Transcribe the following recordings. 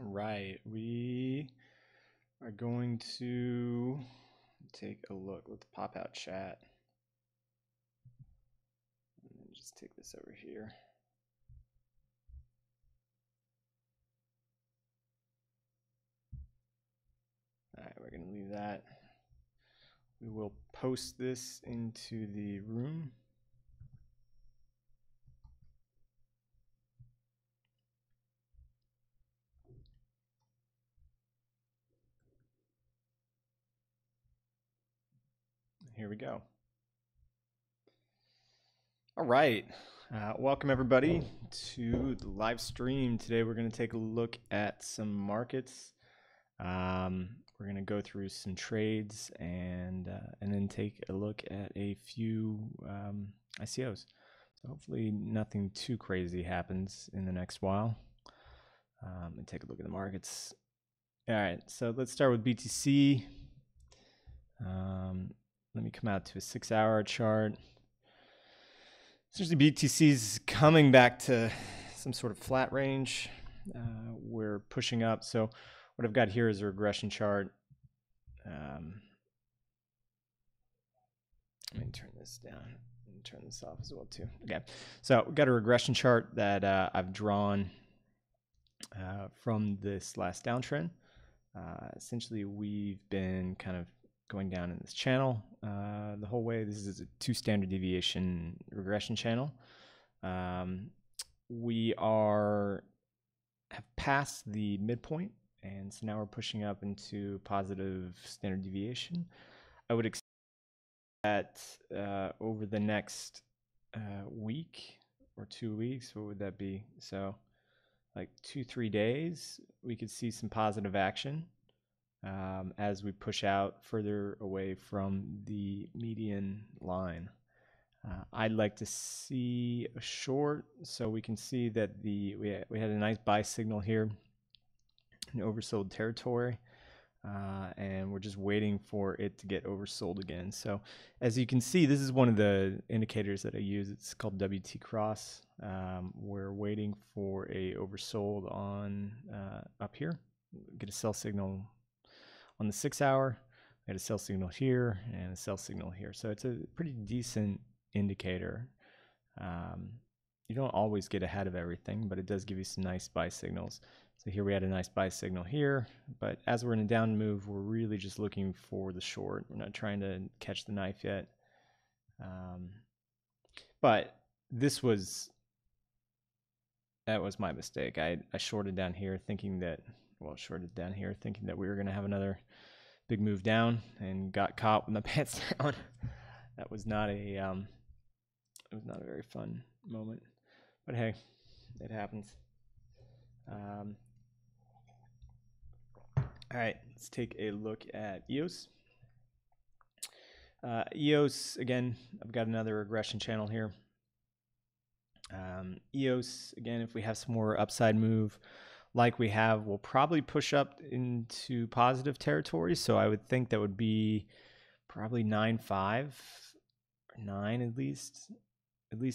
Right, we are going to take a look. Let's pop out chat. And just take this over here. All right, we're going to leave that. We will post this into the room. Here we go. All right. Welcome everybody to the live stream. Today we're going to take a look at some markets. We're going to go through some trades and then take a look at a few ICOs. So hopefully nothing too crazy happens in the next while. And take a look at the markets. All right, so let's start with BTC. Let me come out to a 6-hour chart. Essentially, BTC is coming back to some sort of flat range. We're pushing up. So what I've got here is a regression chart. Let me turn this down and turn this off as well too. Okay, so we've got a regression chart that I've drawn from this last downtrend. Essentially, we've been kind of going down in this channel the whole way. This is a 2 standard deviation regression channel. We have passed the midpoint, and so now we're pushing up into positive standard deviation. I would expect that over the next week or 2 weeks, what would that be? So like 2-3 days, we could see some positive action as we push out further away from the median line. I'd like to see a short, so we can see that we had a nice buy signal here in oversold territory, and we're just waiting for it to get oversold again. So as you can see, this is one of the indicators that I use. It's called WT cross. We're waiting for a oversold on up here. Get a sell signal on the 6-hour. I had a sell signal here and a sell signal here. So it's a pretty decent indicator. You don't always get ahead of everything, but it does give you some nice buy signals. So here we had a nice buy signal here, but as we're in a down move, we're really just looking for the short. We're not trying to catch the knife yet. But that was my mistake. I shorted down here thinking that, shorted down here thinking that we were going to have another big move down and got caught with my pants down. That was not a very fun moment, but hey, it happens. All right, let's take a look at EOS. EOS, again, I've got another regression channel here. EOS, again, if we have some more upside move like we have, we'll probably push up into positive territory. So I would think that would be probably 9.5 or 9 at least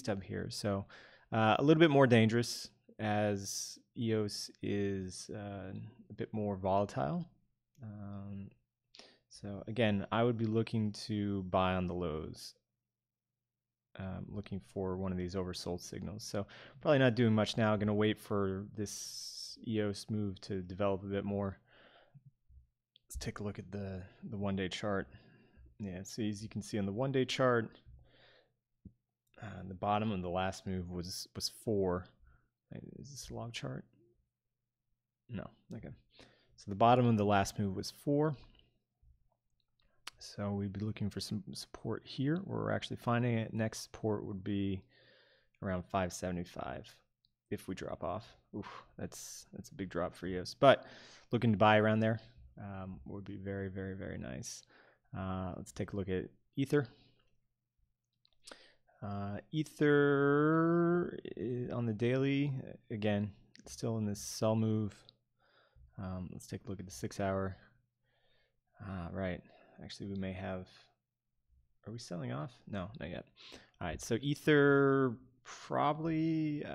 up here. So a little bit more dangerous as EOS is a bit more volatile. So again, I would be looking to buy on the lows. Looking for one of these oversold signals. So probably not doing much now. Going to wait for this EOS move to develop a bit more. Let's take a look at the 1-day chart. Yeah, so as you can see on the 1-day chart, the bottom of the last move was 4. Is this a log chart? No. Okay. So the bottom of the last move was 4. So we'd be looking for some support here, where we're actually finding it. Next support would be around 575 if we drop off. Oof, that's a big drop for EOS. But looking to buy around there would be very, very, very nice. Let's take a look at Ether. Ether on the daily, again, still in this sell move. Let's take a look at the 6-hour. Right. Actually, we may have. Are we selling off? No, not yet. All right. So Ether probably.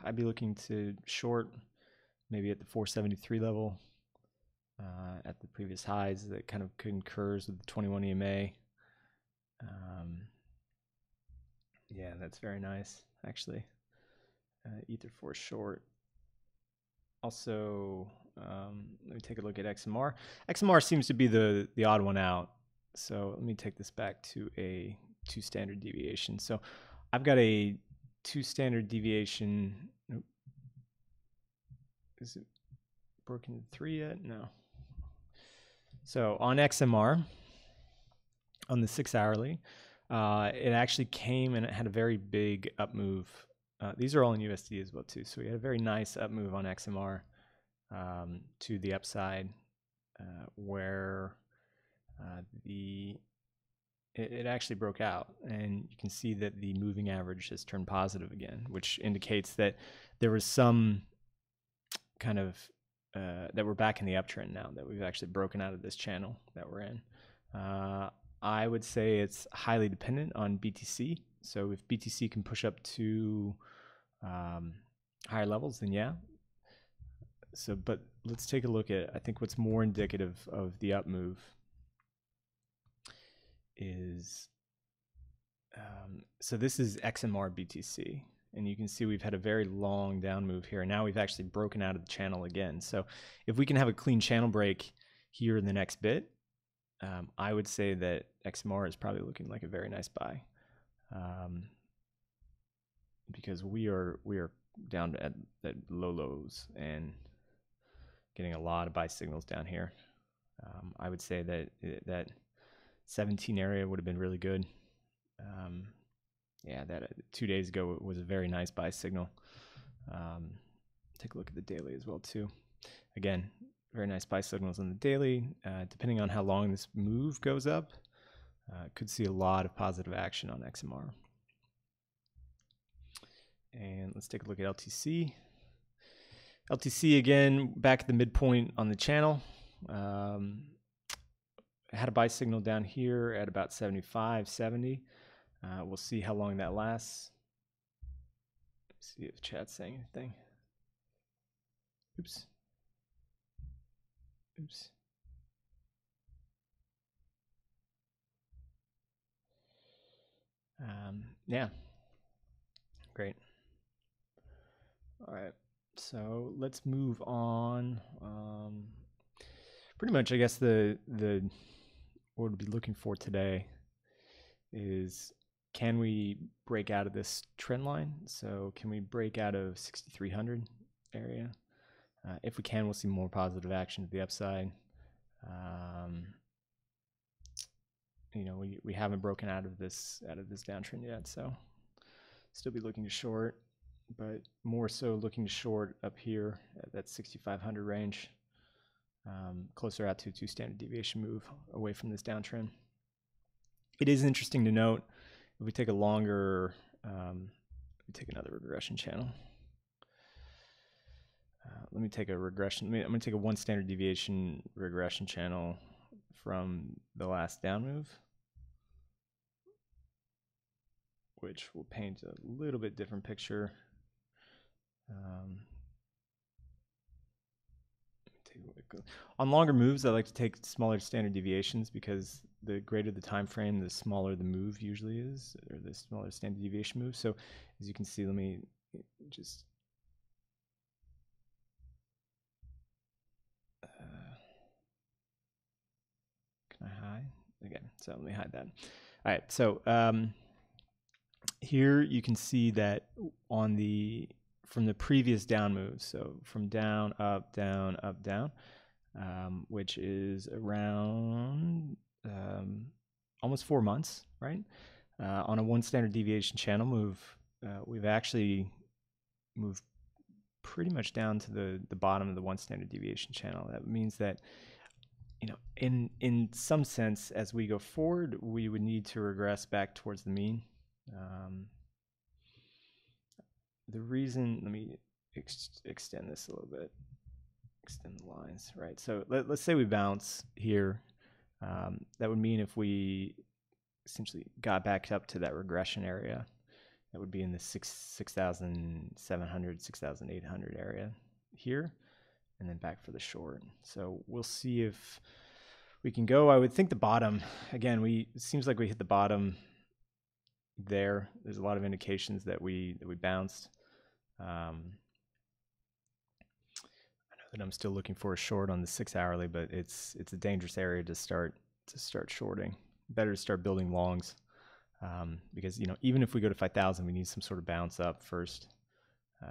I'd be looking to short maybe at the 473 level, at the previous highs. That kind of concurs with the 21 EMA. Yeah, that's very nice, actually. Ether 4 short. Also, let me take a look at XMR. XMR seems to be the odd one out. So let me take this back to a 2 standard deviation. So I've got a 2 standard deviation. Nope. Is it broken to 3 yet? No. So on XMR, on the 6 hourly, it actually came and it had a very big up move. These are all in USD as well too. So we had a very nice up move on XMR to the upside, where it actually broke out, and you can see that the moving average has turned positive again, which indicates that there was some kind of that we're back in the uptrend now, that we've actually broken out of this channel that we're in. I would say it's highly dependent on BTC. So if BTC can push up to higher levels, then yeah. So, but let's take a look at, I think what's more indicative of the up move is, so this is XMR BTC, and you can see we've had a very long down move here, and now we've actually broken out of the channel again. So if we can have a clean channel break here in the next bit, I would say that XMR is probably looking like a very nice buy, because we are down at low lows and getting a lot of buy signals down here. I would say that that 17 area would have been really good. Yeah, that 2 days ago was a very nice buy signal. Take a look at the daily as well too. Again, very nice buy signals on the daily. Depending on how long this move goes up, could see a lot of positive action on XMR. And let's take a look at LTC. LTC again, back at the midpoint on the channel. I had a buy signal down here at about 75, 70. We'll see how long that lasts. Let's see if chat's saying anything. Oops. Oops. Yeah. Great. All right. So let's move on. Pretty much, I guess what we'll be looking for today is, can we break out of this trend line? So can we break out of 6,300 area? If we can, we'll see more positive action to the upside. You know, we haven't broken out of this downtrend yet, so still be looking to short, but more so looking to short up here at that 6,500 range, closer out to a 2 standard deviation move away from this downtrend. It is interesting to note, if we take a longer, we take another regression channel. Let me take a regression. I'm going to take a 1 standard deviation regression channel from the last down move, which will paint a little bit different picture. On longer moves, I like to take smaller standard deviations, because the greater the time frame, the smaller the move usually is, or the smaller standard deviation move. So as you can see, let me just can I hide? Again, so let me hide that. All right, so here you can see that on from the previous down move, so from down, up, down, up, down, which is around almost 4 months, right? On a 1 standard deviation channel move, we've actually moved pretty much down to the bottom of the 1 standard deviation channel. That means that, you know, in some sense, as we go forward, we would need to regress back towards the mean. The reason, let me extend this a little bit, extend the lines, right? So let's say we bounce here. That would mean if we essentially got back up to that regression area, that would be in the 6,700, 6,800 area here. and then back for the short. So we'll see if we can go. I would think the bottom, again, it seems like we hit the bottom there. There's a lot of indications that we bounced. I know that I'm still looking for a short on the 6 hourly, but it's a dangerous area to start shorting. Better to start building longs, because even if we go to 5,000, we need some sort of bounce up first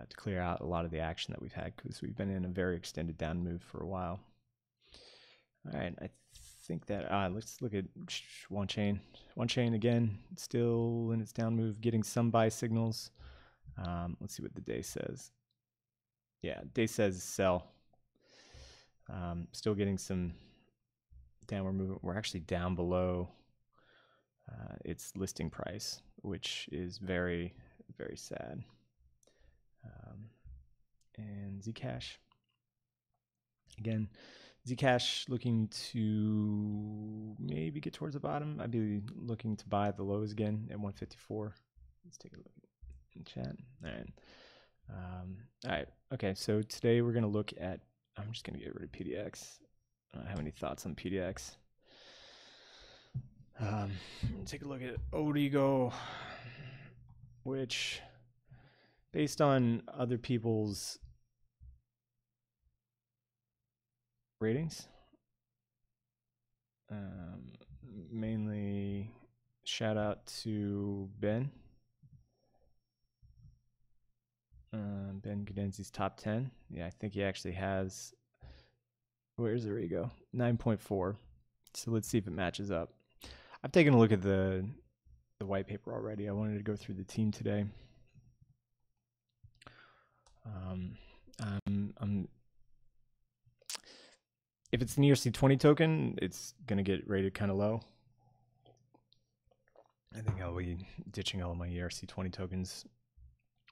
to clear out a lot of the action that we've had, because we've been in a very extended down move for a while. All right, I think that let's look at one chain. One chain again, still in its down move, getting some buy signals. Let's see what the day says. Yeah, day says sell. Still getting some downward movement. We're actually down below its listing price, which is very, very sad. And Zcash. Again, Zcash looking to maybe get towards the bottom. I'd be looking to buy the lows again at 154. Let's take a look in chat. All right. All right. Okay. So today we're going to look at, I'm just going to get rid of PDX. I don't have any thoughts on PDX. Take a look at Odigo, which based on other people's ratings, mainly shout out to Ben. Ben Cadenzi's top 10. Yeah, I think he actually has, where's the Odigo? 9.4. So let's see if it matches up. I've taken a look at the white paper already. I wanted to go through the team today. If it's an ERC20 token, it's gonna get rated kind of low. I think I'll be ditching all of my ERC20 tokens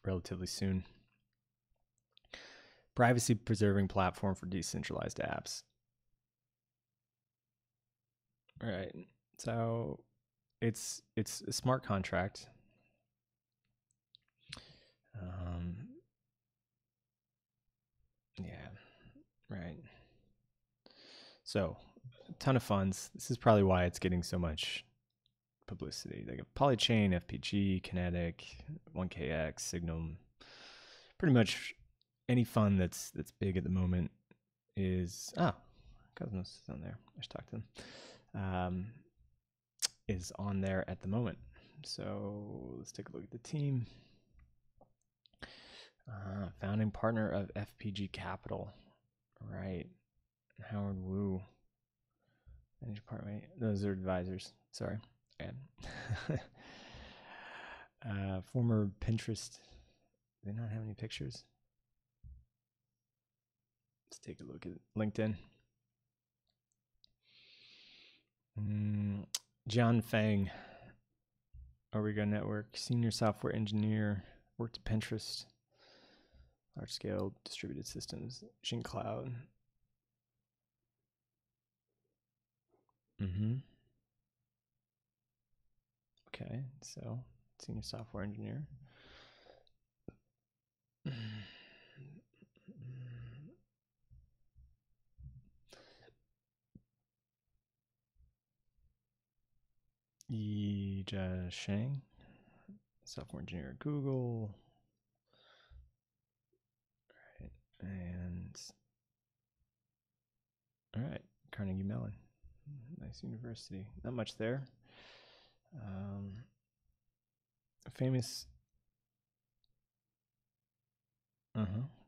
relatively soon. Privacy preserving platform for decentralized apps. All right, so it's a smart contract. Yeah, right. So a ton of funds. This is probably why it's getting so much publicity. Like Polychain, FPG, Kinetic, 1KX, Signum. Pretty much any fund that's big at the moment is Cosmos is on there. I should talk to them. Is on there at the moment. So let's take a look at the team. Founding partner of FPG Capital, right? Howard Wu. Managing partner. Those are advisors. Sorry. Former Pinterest. Do they not have any pictures? Let's take a look at LinkedIn. John Fang, Origo Network, senior software engineer, worked at Pinterest, large scale distributed systems, Jing Cloud. Okay, so senior software engineer. Yijia Sheng, software engineer at Google. All right, and all right, Carnegie Mellon, nice university. Not much there. Famous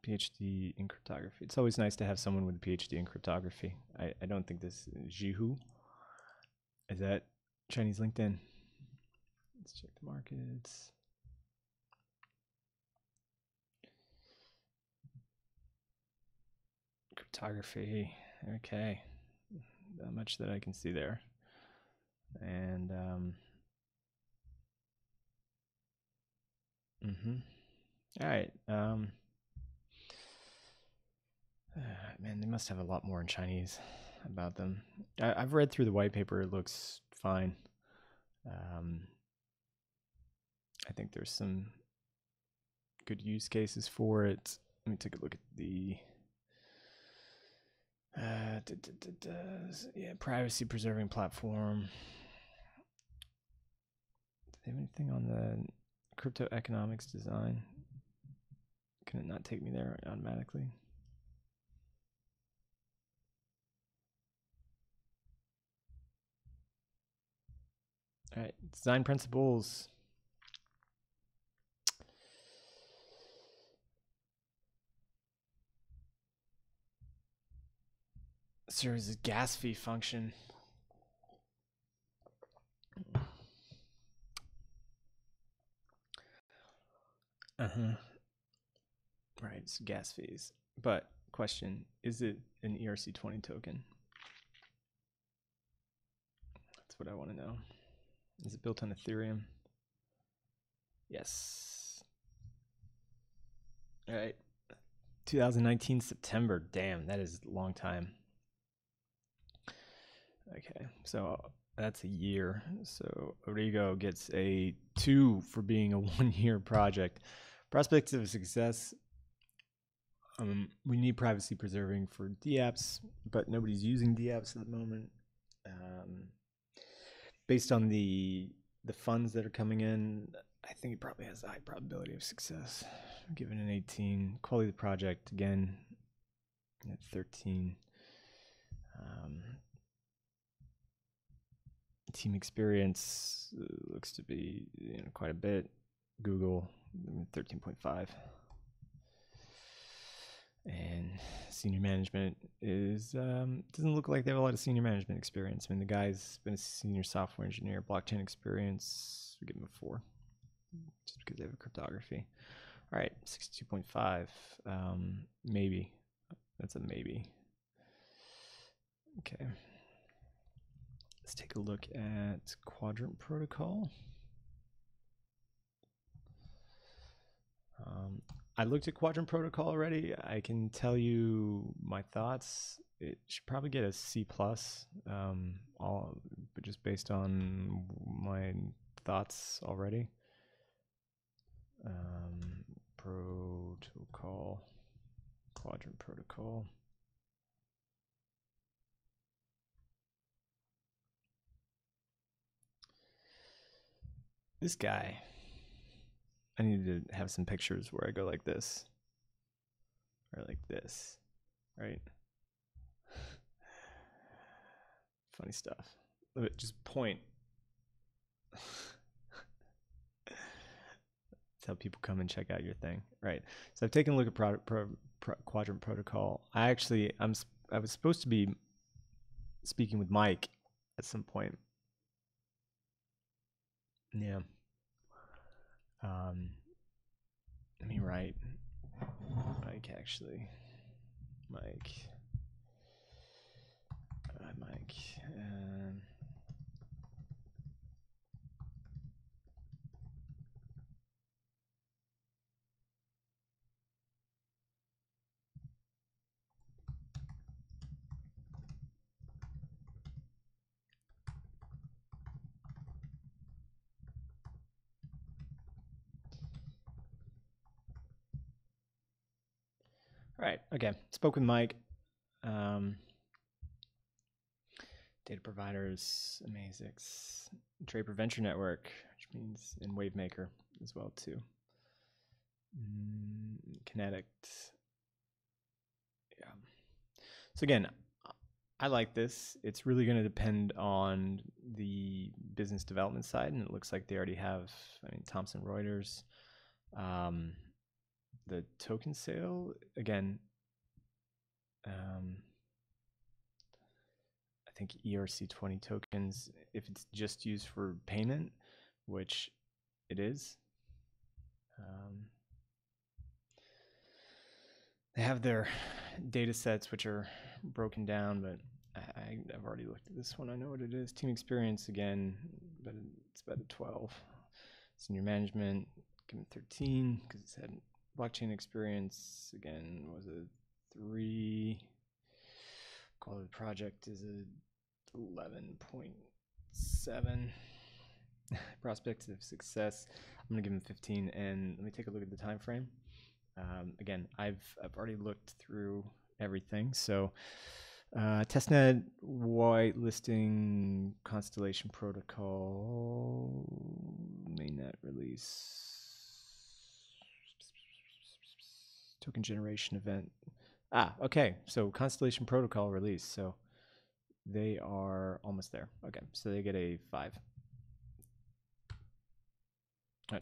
PhD in cryptography. It's always nice to have someone with a PhD in cryptography. I don't think this Jihu. Is that Chinese LinkedIn? Let's check the markets. Cryptography. Okay. Not much that I can see there. And all right. Man, they must have a lot more in Chinese about them. I've read through the white paper. It looks fine. I think there's some good use cases for it. Let me take a look at the Yeah, privacy preserving platform. Do they have anything on the crypto economics design? Can it not take me there automatically? All right, design principles. Serves as gas fee function. Right, it's gas fees. But question, is it an ERC20 token? That's what I want to know. Is it built on Ethereum? Yes. All right. 2019 September. Damn, that is a long time. Okay, so that's a year. So Origo gets a 2 for being a 1-year project. Prospects of success. We need privacy preserving for DApps, but nobody's using DApps at the moment. Based on the funds that are coming in, I think it probably has a high probability of success. Given an 18. Quality of the project, again, at 13. Team experience looks to be quite a bit. Google, 13.5. And senior management is doesn't look like they have a lot of senior management experience. I mean, the guy's been a senior software engineer. Blockchain experience, we give him a 4, just because they have a cryptography. All right, 62.5. Maybe. That's a maybe. Okay. Let's take a look at Quadrant Protocol. I looked at Quadrant Protocol already. I can tell you my thoughts. It should probably get a C+, but just based on my thoughts already. Protocol, Quadrant Protocol. This guy, I need to have some pictures where I go like this, or like this, right? Funny stuff. Just point. That's how people come and check out your thing, right? So I've taken a look at Quadrant Protocol. I was supposed to be speaking with Mike at some point. Yeah. Let me write Mike actually. Mike. All right. Okay. Spoke with Mike. Data providers, Amazix, Draper Venture Network, which means in Wavemaker as well too. Kinetic. Yeah. So again, I like this. It's really going to depend on the business development side, and it looks like they already have. I mean, Thomson Reuters. The token sale again. I think ERC20 tokens, if it's just used for payment, which it is. They have their data sets, which are broken down, but I've already looked at this one. I know what it is. Team experience, again, but it's about a 12. Senior management, give it 13, because it's had blockchain experience, again, was a 3. Quality of the project is a 11.7. Prospects of success, I'm gonna give him 15, and let me take a look at the time frame. Again, I've already looked through everything, so Testnet whitelisting Constellation Protocol mainnet release token generation event. Okay. So Constellation Protocol release. So they are almost there. Okay, so they get a 5.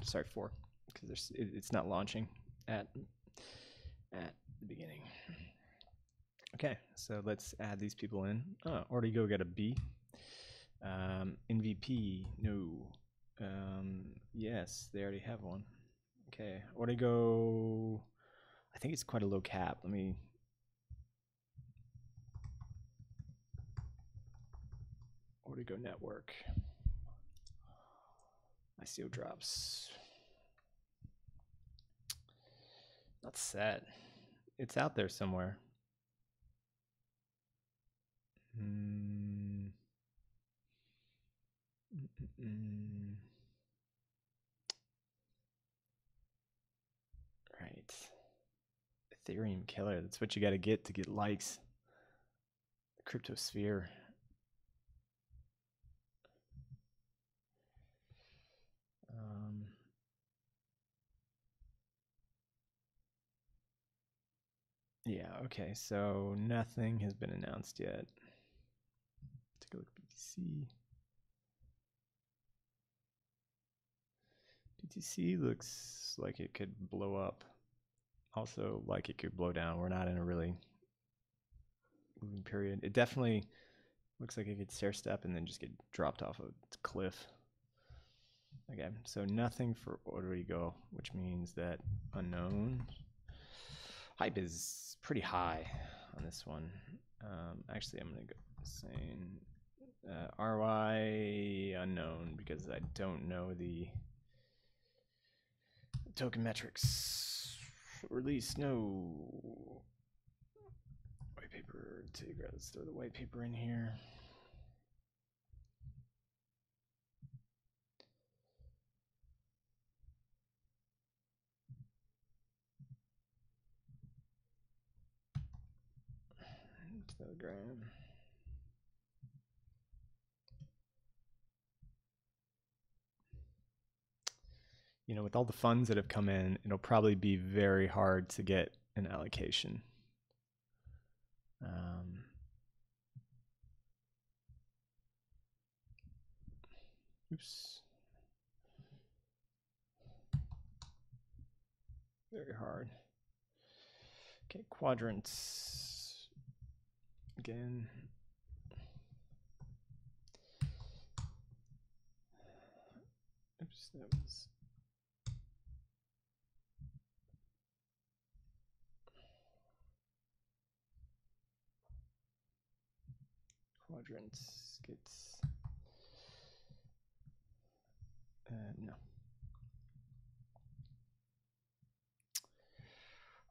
Sorry, 4, because it's not launching at the beginning. Okay, so let's add these people in. Already go get a B. MVP, no. Yes, they already have one. Okay, already go. I think it's quite a low cap. Let me. Already go network. ICO drops. Not set. It's out there somewhere. Right. Ethereum killer. That's what you got to get likes. The cryptosphere. Yeah, okay, so nothing has been announced yet. Take a look at BTC. BTC looks like it could blow up. Also, like it could blow down. We're not in a really moving period. It definitely looks like it could stair step and then just get dropped off a cliff. Okay, so nothing for Rodrigo, which means that unknown. Hype is pretty high on this one. Actually, I'm going to go saying RY unknown because I don't know the token metrics. Release, no. White paper, let's throw the white paper in here. Telegram. You know, with all the funds that have come in, it'll probably be very hard to get an allocation. Oops. Very hard. Okay, quadrants. Again. Oops, that was. Quadrants gets. No.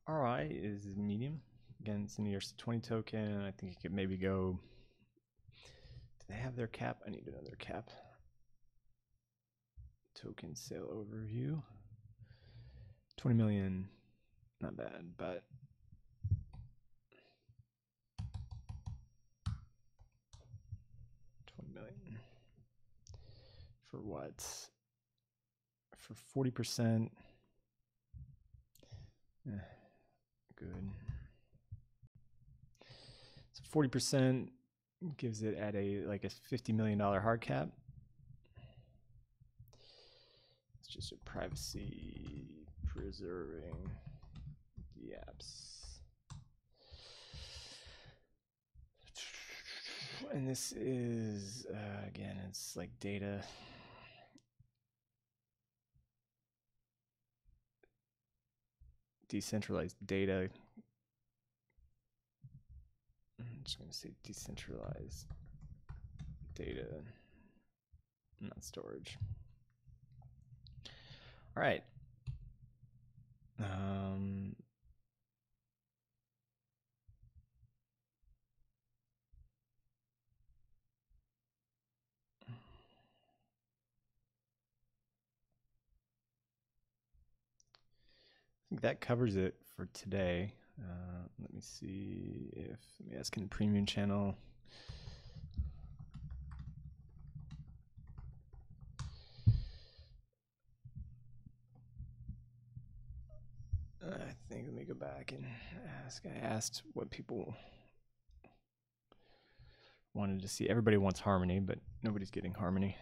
RI is medium. Again, it's an ERC20 token. I think it could maybe go. Do they have their cap? I need another cap. Token sale overview. 20 million. Not bad, but. For what? For 40%. Good. So 40% gives it at a like a $50 million hard cap. It's just a privacy preserving the apps. And this is again, it's like data. Decentralized data. I'm just going to say decentralized data, not storage. All right. I think that covers it for today. Let me see if, let me ask in the premium channel. I think, let me go back and ask. I asked what people wanted to see. Everybody wants harmony, but nobody's getting harmony.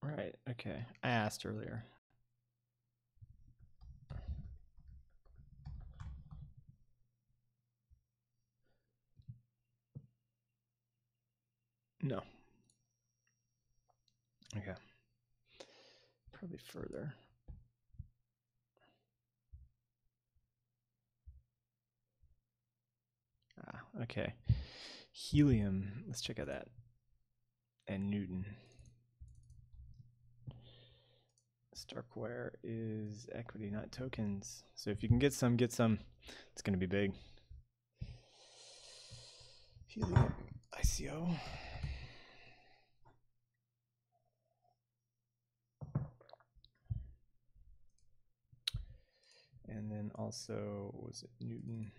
Right, okay. I asked earlier. No. Okay. Probably further. Ah, okay. Helium, let's check out that. And Newton. Starkware is equity, not tokens. So if you can get some, get some. It's going to be big. Helium, ICO. And then also, what was it, Newton?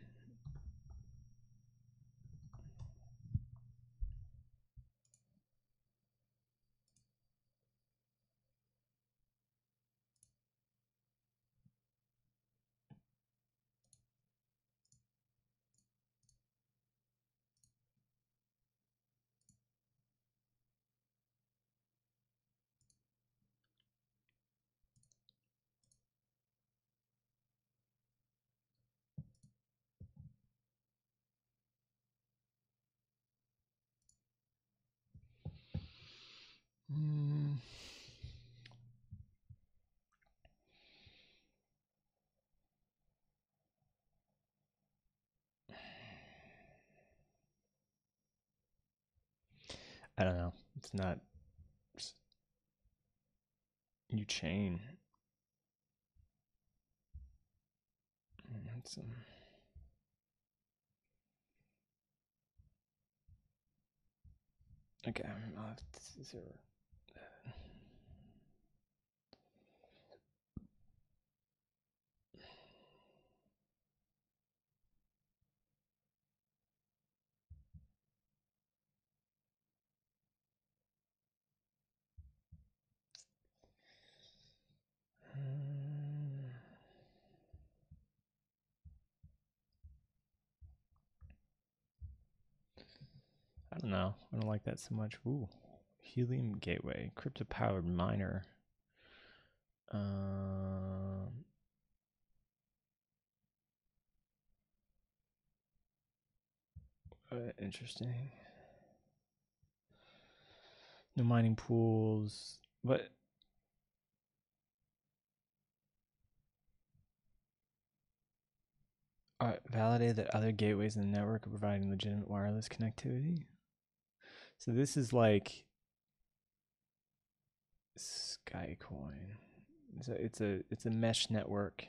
I don't know. It's not new chain. Okay, I'll have to zero. I don't know. I don't like that so much. Ooh, Helium Gateway, crypto-powered miner. Interesting. No mining pools, but validated that other gateways in the network are providing legitimate wireless connectivity. So this is like Skycoin. So it's a mesh network.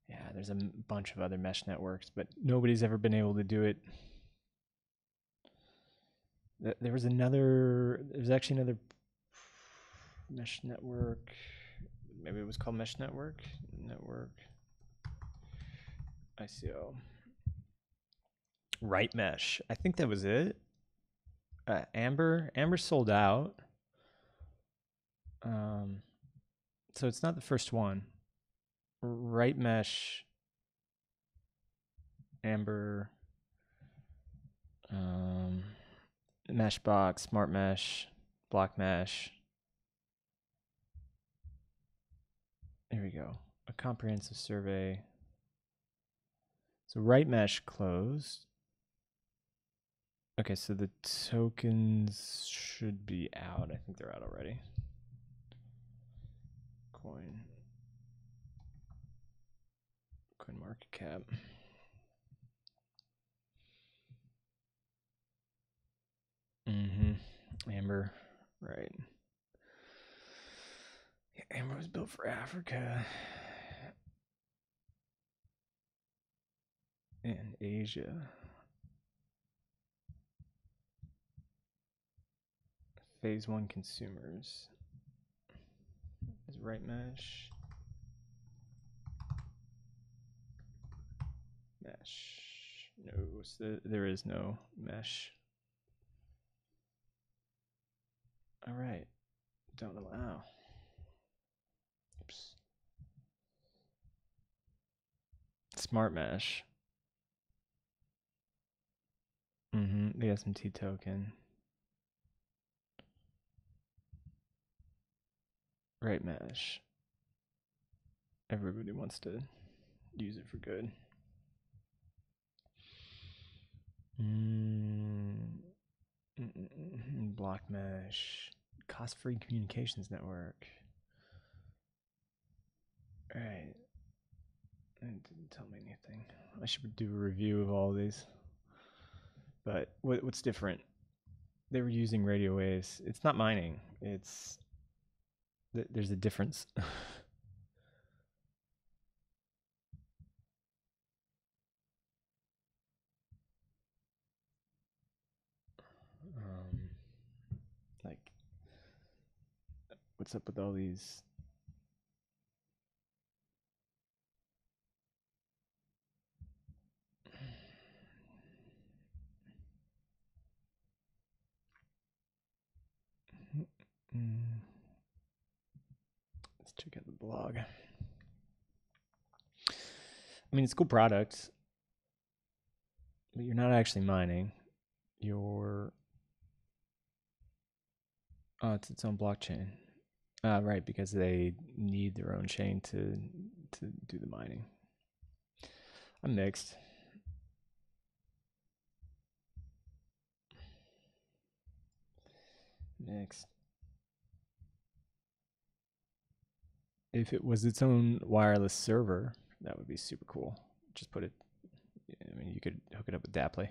Yeah, there's a bunch of other mesh networks, but nobody's ever been able to do it. There's actually another mesh network. Maybe it was called Mesh Network. ICO. Right Mesh. I think that was it. Amber sold out. So it's not the first one. right mesh, amber, mesh box, SmartMesh, block mesh. There we go. A comprehensive survey. So right mesh closed. Okay, so the tokens should be out. I think they're out already. Coin market cap. Amber, right. Yeah, Amber was built for Africa and Asia. Phase 1 consumers. Is right mesh. Mesh. No, so there is no mesh. All right. Don't allow. Oops. SmartMesh. The SMT token. Right mesh. Everybody wants to use it for good. Block mesh. Cost-free communications network. All right. It didn't tell me anything. I should do a review of all of these. But what's different? They were using radio waves. It's not mining. It's there's a difference. Like, what's up with all these? Let's check out the blog. I mean, it's a cool product, but you're not actually mining. You're it's its own blockchain. Right, because they need their own chain to do the mining. I'm mixed. If it was its own wireless server, that would be super cool. Just put it, I mean, you could hook it up with Dapley.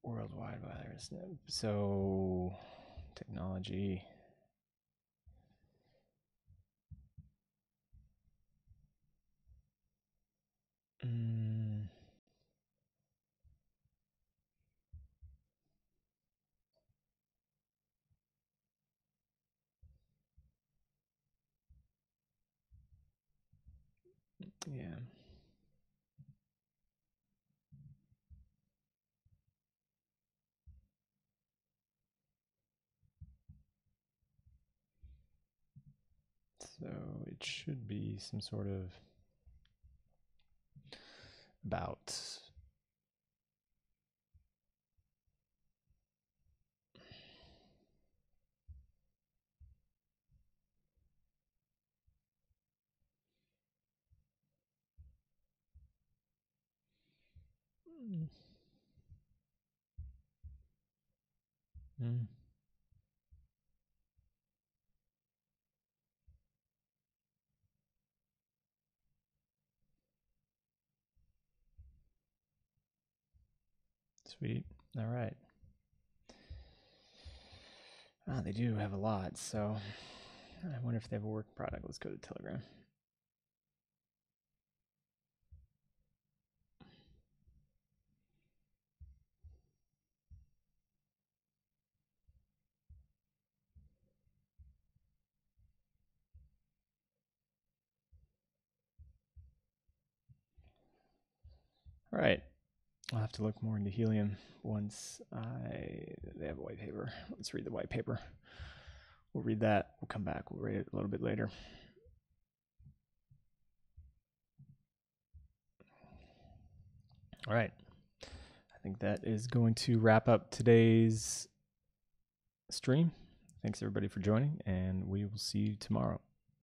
Worldwide virus. So, technology. Yeah. So it should be some sort of about sweet. All right. Oh, they do have a lot, so I wonder if they have a working product. Let's go to Telegram. All right. I'll have to look more into helium once they have a white paper. Let's read the white paper. We'll read that. We'll come back. We'll read it a little bit later. All right. I think that is going to wrap up today's stream. Thanks everybody for joining, and we will see you tomorrow.